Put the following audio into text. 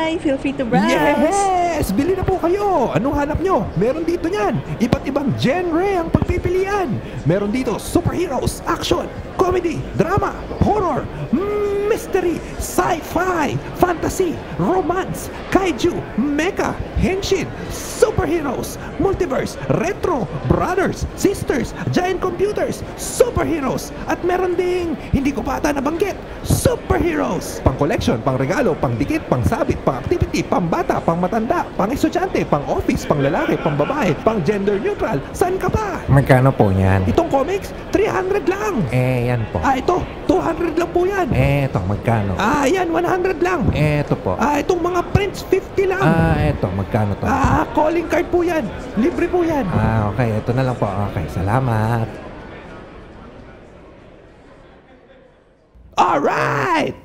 Hi! Feel free to browse. Yes! Bili na po kayo! Anong hanap nyo? Meron dito niyan. Iba't ibang genre ang pagpipilian. Meron dito superheroes, action, comedy, drama, horror, mystery, sci-fi, fantasy, romance, kaiju, mecha, henshin, superheroes, multiverse, retro, brothers, sisters, giant computers, superheroes, at meron ding hindi ko pa ata nabanggit, superheroes. Pang collection, pang regalo, pang dikit, pang sabit, pang activity, pang bata, pang matanda, pang estudyante, pang office, pang lalaki, pang babae, pang gender neutral. Saan ka pa? Magkano po yan? Itong comics, 300 lang. Yan po. Ito, 200 lang po yan. Ito, magkano? Yan, 100 lang. Ito po. Itong mga prints, 50 lang. Ito, magkano to? Calling card po yan. Libre po yan. Okay, ito na lang po. Okay, salamat. Alright!